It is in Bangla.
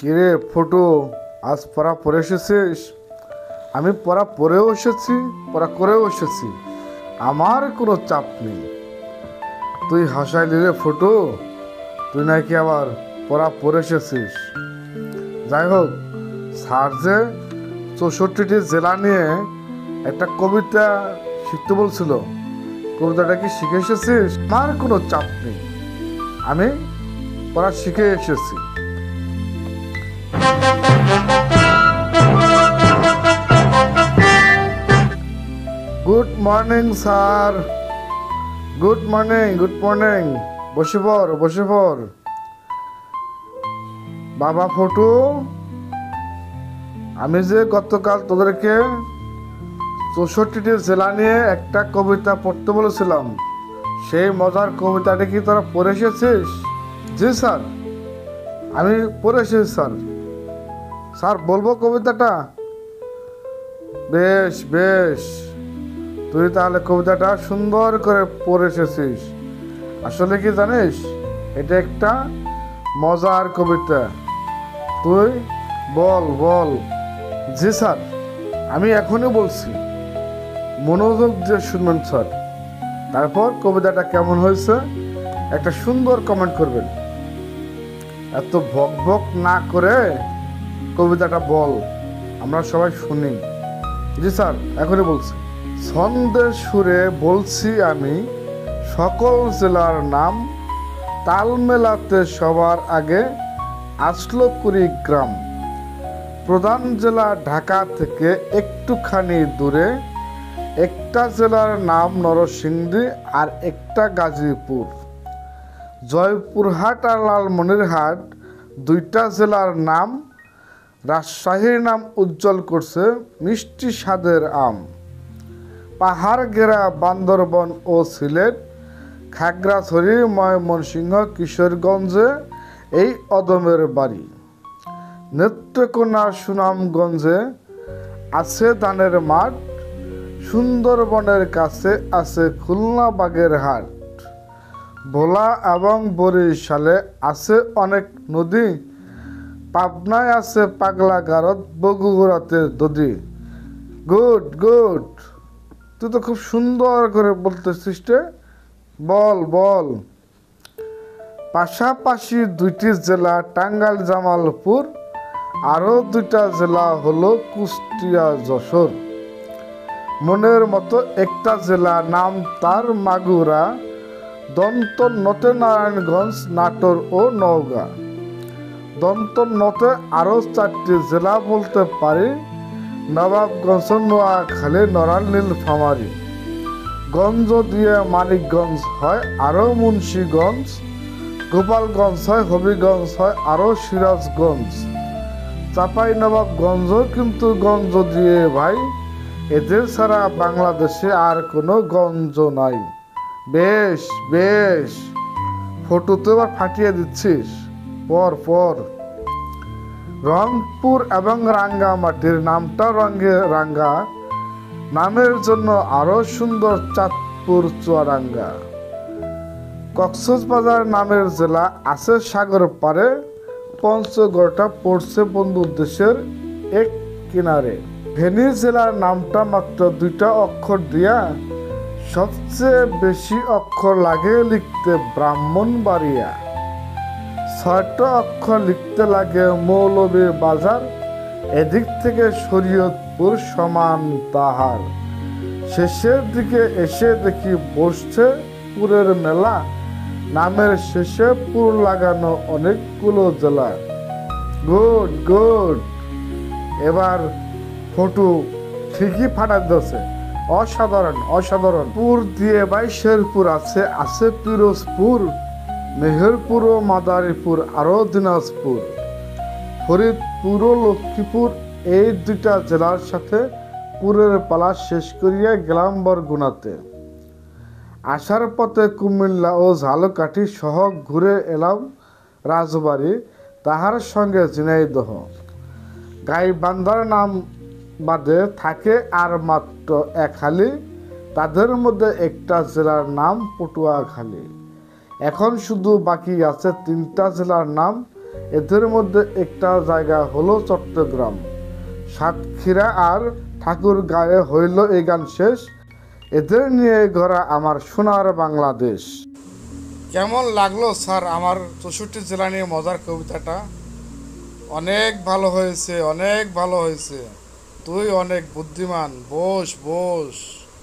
কিরে ফটো, আজ পড়া পড়ে এসেছিস? আমি পড়া পড়েও এসেছি, পড়া করেও এসেছি, আমার কোনো চাপ নেই। তুই হাসাইলি রে ফটো, তুই নাকি আবার পড়া পড়ে এসেছিস। যাই হোক, স্যার যে 64টি জেলা নিয়ে একটা কবিতা শিখতে বলছিল, কবিতাটা কি শিখে এসেছিস? আমার কোনো চাপ নেই, আমি পড়া শিখে এসেছি। Good morning sir, good morning, good morning. বসে পড়, বসে পড়। বাবা ফটো, আমি যে গতকাল তোদেরকে 64টি জেলা নিয়ে একটা কবিতা পড়তে বলেছিলাম, সেই মজার কবিতাটা কি তোরা পড়ে এসেছিস? জি স্যার, আমি পড়ে এসেছি স্যার। স্যার বলবো কবিতাটা? বেশ বেশ, তুই তাহলে কবিতাটা সুন্দর করে পড়ে এসেছিস। আসলে কি জানিস, এটা একটা মজার কবিতা। তুই বল বল। জি স্যার, আমি এখনই বলছি, মনোযোগ দিয়ে শুনবেন স্যার। তারপর কবিতাটা কেমন হয়েছে একটা সুন্দর কমেন্ট করবেন। এত ভক ভক না করে কবিতাটা বল, আমরা সবাই শুনি। জি স্যার, এখনই বলছি। ছন্দের সুরে বলছি আমি সকল জেলার নাম, তাল মেলাতে সবার আগে আসলো কুড়িগ্রাম। প্রধান জেলা ঢাকা থেকে একটুখানি দূরে, একটা জেলার নাম নরসিংদী আর একটা গাজীপুর। জয়পুরহাট আর লালমনিরহাট দুইটা জেলার নাম। রাজশাহীর নাম উজ্জ্বল করছে মিষ্টি স্বাদের আম। পাহাড় ঘেরা বান্দরবন ও সিলেট, খাগড়াছড়ি, ময়মনসিংহ, কিশোরগঞ্জে এই অদমের বাড়ি। নেত্রকোনা সুনামগঞ্জে আছে ধানের মাঠ, সুন্দরবনের কাছে আছে খুলনা বাগের হাট। ভোলা এবং বরিশালে আছে অনেক নদী, পাবনায় আছে পাগলা গারদ, বগুড়াতে দদি। গুড গুড, তুই তো খুব সুন্দর করে বলতেছিস রে। বল বল। পাশাপাশি দুইটি জেলা টাঙ্গাইল জামালপুর, আরও দুইটা জেলা হলো কুষ্টিয়া যশোর। মনের মতো একটা জেলা, নাম তার মাগুরা। দন্ত নতে নারায়ণগঞ্জ, নাটোর ও নওগাঁ। দন্ত নতে আরও 4টি জেলা বলতে পারি, নবাবগঞ্জ, নোয়াখালী, নড়াইল, নীলফামারী। গঞ্জ দিয়ে মানিকগঞ্জ হয় আরও মুন্সিগঞ্জ, গোপালগঞ্জ হয়, হবিগঞ্জ হয় আরও সিরাজগঞ্জ। চাপাই নবাবগঞ্জ কিন্তু গঞ্জ দিয়ে ভাই, এদের ছাড়া বাংলাদেশে আর কোনো গঞ্জ নাই। বেশ বেশ, ফটো তো এবার ফাটিয়ে দিচ্ছিস। পর পর। রংপুর এবং রাঙ্গামাটির নামটা রঙে রাঙ্গা, নামের জন্য আরো সুন্দর চাঁদপুর, চুয়াডাঙ্গা। কক্সবাজার নামের জেলা আছে সাগর পারে, পঞ্চগড়টা পড়ছে বন্ধু দেশের এক কিনারে। ফেনী জেলার নামটা মাত্র 2টা অক্ষর দিয়া, সবচেয়ে বেশি অক্ষর লাগে লিখতে ব্রাহ্মণবাড়িয়া। 6টা অক্ষর লিখতে লাগে মৌলভী বাজার, এদিক থেকে শরীয়তপুর সমান তাহার। শেষের দিকে এসে দেখি বসছে পুরের মেলা, নামের শেষে পুর লাগানো অনেকগুলো জেলা। গুড গুড, এবার ফটো ঠিকই ফাটা দিচ্ছে। অসাধারণ অসাধারণ। পুর দিয়ে ভাই শেরপুর আছে, আছে পিরোজপুর, মেহেরপুর ও মাদারীপুর, আরও দিনাজপুর। ফরিদপুর ও লক্ষ্মীপুর, এই 2টা জেলার সাথে পুরের পালা শেষ করিয়া গেলাম বরগুনাতে। আসার পথে কুমিল্লা ও ঝালকাঠি সহ ঘুরে এলাম রাজবাড়ি, তাহার সঙ্গে ঝিনাইদহ। গাইবান্ধার নাম বাদে থাকে আর মাত্র একহালি, তাদের মধ্যে একটা জেলার নাম পটুয়াখালী। এখন শুধু বাকি আছে 3টা জেলার নাম, এদের মধ্যে একটা জায়গা হলো চট্টগ্রাম। সাতক্ষীরা আর ঠাকুরগাঁয়ে হইল এই গান শেষ। এদের নিয়ে গড়া আমার সোনার বাংলাদেশ। কেমন লাগলো স্যার আমার 64 জেলা নিয়ে মজার কবিতাটা? অনেক ভালো হয়েছে, অনেক ভালো হয়েছে। তুই অনেক বুদ্ধিমান। বস বস।